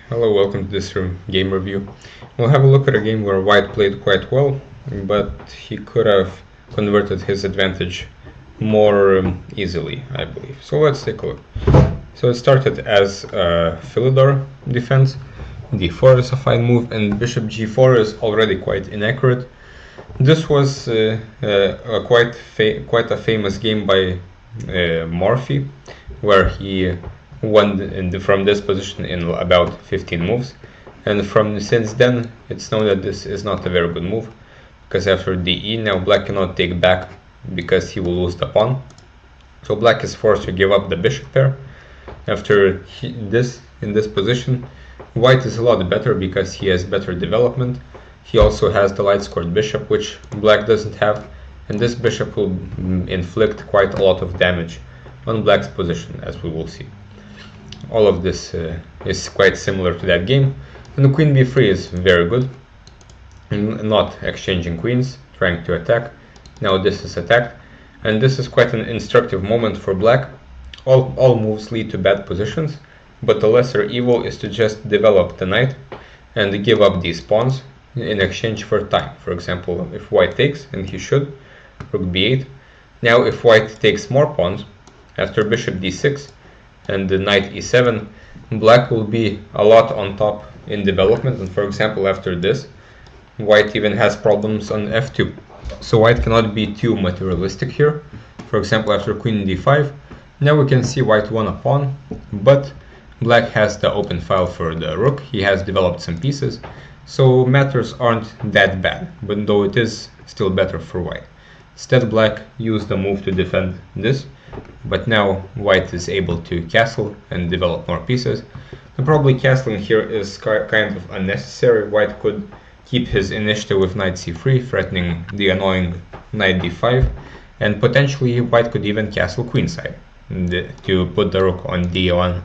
Hello, welcome to this game review. We'll have a look at a game where white played quite well, but he could have converted his advantage more easily, I believe. So let's take a look. So it started as a Philidor defense. D4 is a fine move, and bishop g4 is already quite inaccurate. This was quite a famous game by Morphy, where he won from this position in about 15 moves, and since then it's known that this is not a very good move, because after DE now black cannot take back because he will lose the pawn. So black is forced to give up the bishop pair. After in this position, white is a lot better because he has better development. He also has the light scored bishop, which black doesn't have, and this bishop will inflict quite a lot of damage on black's position, as we will see. All of this is quite similar to that game, and the queen b3 is very good, not exchanging queens, trying to attack. Now this is attacked, and this is quite an instructive moment for black. All moves lead to bad positions, but the lesser evil is to just develop the knight and give up these pawns in exchange for time. For example, if white takes, and he should, rook b8. Now if white takes more pawns, after bishop d6 and the knight e7, black will be a lot on top in development, and for example after this, white even has problems on f2. So white cannot be too materialistic here. For example, after queen d5, now we can see white won a pawn, but black has the open file for the rook. He has developed some pieces, so matters aren't that bad, but though it is still better for white. Instead, black used the move to defend this, but now white is able to castle and develop more pieces. And probably castling here is kind of unnecessary. White could keep his initiative with knight c3, threatening the annoying knight d5, and potentially white could even castle queenside to put the rook on d1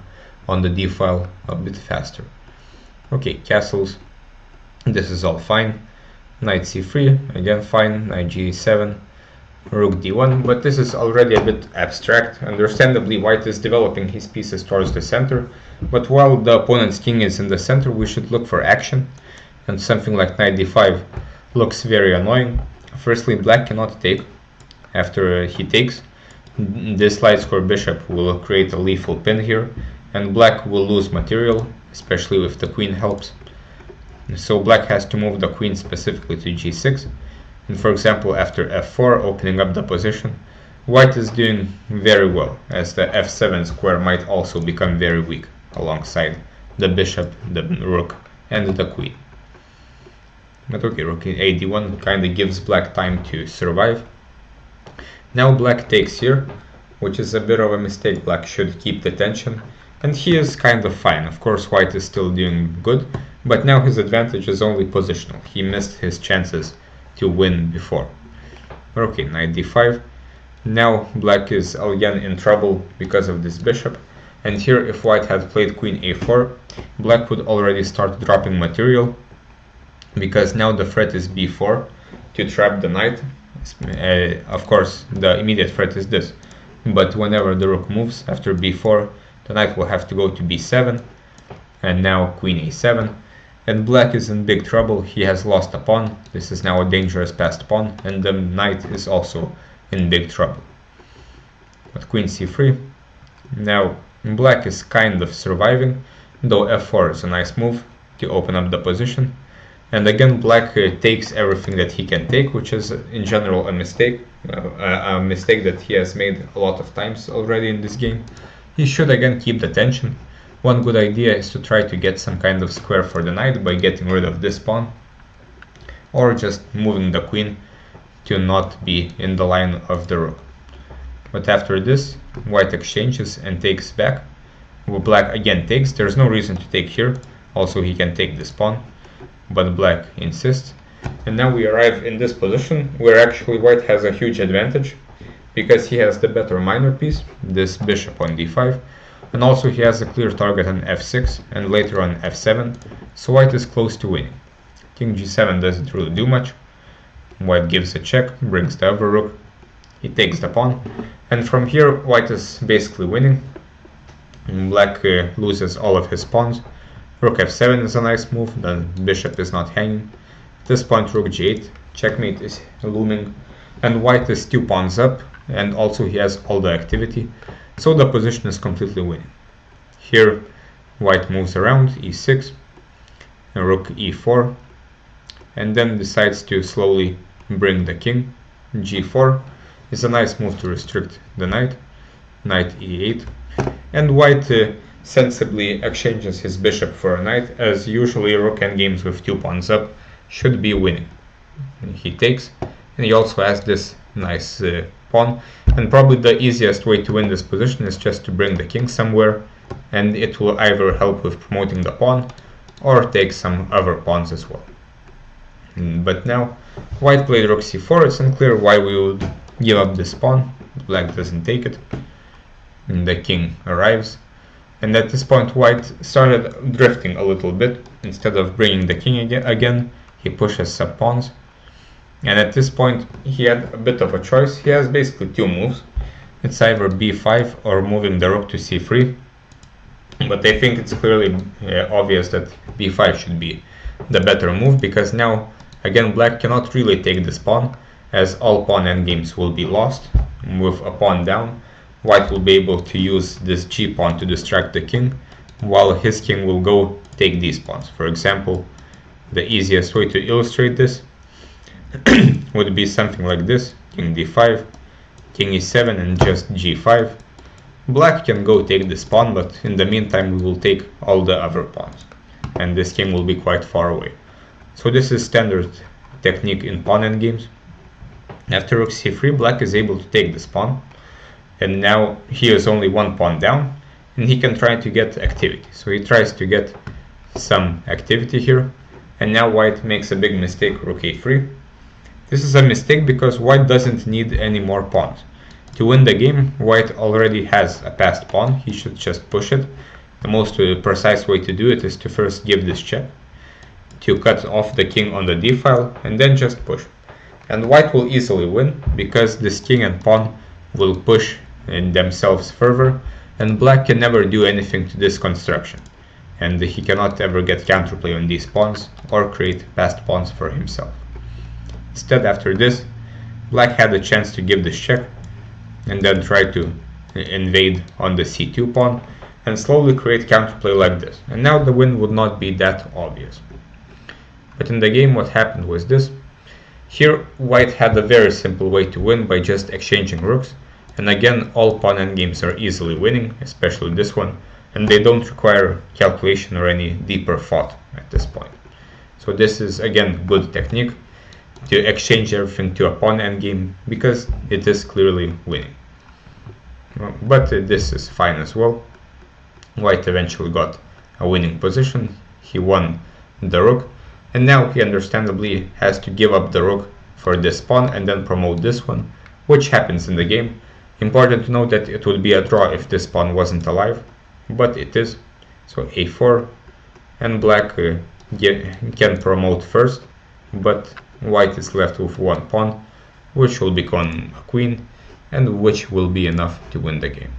on the d file a bit faster. Okay, castles. This is all fine. Knight c3, again fine. Knight g7, rook d1, but this is already a bit abstract. Understandably, white is developing his pieces towards the center, but while the opponent's king is in the center, we should look for action, and something like knight d5 looks very annoying. Firstly, black cannot take. After he takes, this light square bishop will create a lethal pin here, and black will lose material, especially if the queen helps. So black has to move the queen specifically to g6, and for example after f4, opening up the position, white is doing very well, as the f7 square might also become very weak alongside the bishop, the rook, and the queen. But okay, rook a d1 kind of gives black time to survive. Now black takes here, which is a bit of a mistake. Black should keep the tension, and he is kind of fine. Of course, white is still doing good, but now his advantage is only positional. He missed his chances to win before. Okay, knight d5. Now black is again in trouble because of this bishop, and here if white had played queen a4, black would already start dropping material, because now the threat is b4 to trap the knight. Of course, the immediate threat is this, but whenever the rook moves after b4, the knight will have to go to b7, and now queen a7, and black is in big trouble. He has lost a pawn. This is now a dangerous passed pawn, and the knight is also in big trouble. But queen c3, now black is kind of surviving, though f4 is a nice move to open up the position. And again, black takes everything that he can take, which is in general a mistake that he has made a lot of times already in this game. He should again keep the tension. One good idea is to try to get some kind of square for the knight by getting rid of this pawn, or just moving the queen to not be in the line of the rook. But after this, white exchanges and takes back. Black again takes. There's no reason to take here. Also, he can take this pawn, but black insists. And now we arrive in this position where actually white has a huge advantage, because he has the better minor piece, this bishop on d5, and also he has a clear target on f6 and later on f7, so white is close to winning. King g7 doesn't really do much. White gives a check, brings the other rook, he takes the pawn, and from here white is basically winning. Black loses all of his pawns, Rook f7 is a nice move, the bishop is not hanging. At this point rook g8, checkmate is looming, and white is 2 pawns up, and also he has all the activity, so the position is completely winning. Here white moves around e6, rook e4, and then decides to slowly bring the king. g4 is a nice move to restrict the knight. Knight e8, and white sensibly exchanges his bishop for a knight, as usually rook endgames with 2 pawns up should be winning. He takes, and he also has this nice pawn, and probably the easiest way to win this position is just to bring the king somewhere, and it will either help with promoting the pawn or take some other pawns as well. But now white played rook c4. It's unclear why we would give up this pawn. Black doesn't take it, and the king arrives, and at this point white started drifting a little bit. Instead of bringing the king again, he pushes some pawns, and at this point he had a bit of a choice. He has basically 2 moves. It's either b5 or moving the rook to c3, but I think it's clearly obvious that b5 should be the better move, because now again black cannot really take this pawn, as all pawn endgames will be lost. With a pawn down, white will be able to use this g pawn to distract the king, while his king will go take these pawns. For example, the easiest way to illustrate this would be something like this: king d5, king e7, and just g5. Black can go take this pawn, but in the meantime we will take all the other pawns, and this king will be quite far away. So this is standard technique in pawn endgames. After rook c3, black is able to take this pawn, and now he is only 1 pawn down, and he can try to get activity. So he tries to get some activity here, and now white makes a big mistake, rook a3. This is a mistake because white doesn't need any more pawns. To win the game, white already has a passed pawn. He should just push it. The most precise way to do it is to first give this check, to cut off the king on the d file, and then just push. And white will easily win, because this king and pawn will push in themselves further, and black can never do anything to this construction, and he cannot ever get counterplay on these pawns or create passed pawns for himself. Instead, after this, black had a chance to give this check and then try to invade on the c2 pawn and slowly create counterplay like this, and now the win would not be that obvious. But in the game what happened was this. Here white had a very simple way to win by just exchanging rooks, and again all pawn endgames are easily winning, especially this one, and they don't require calculation or any deeper thought at this point. So this is again good technique, to exchange everything to a pawn endgame, because it is clearly winning. But this is fine as well. White eventually got a winning position. He won the rook, and now he understandably has to give up the rook for this pawn and then promote this one, which happens in the game. Important to note that it would be a draw if this pawn wasn't alive, but it is. So a4, and black can promote first, but white is left with 1 pawn, which will become a queen, and which will be enough to win the game.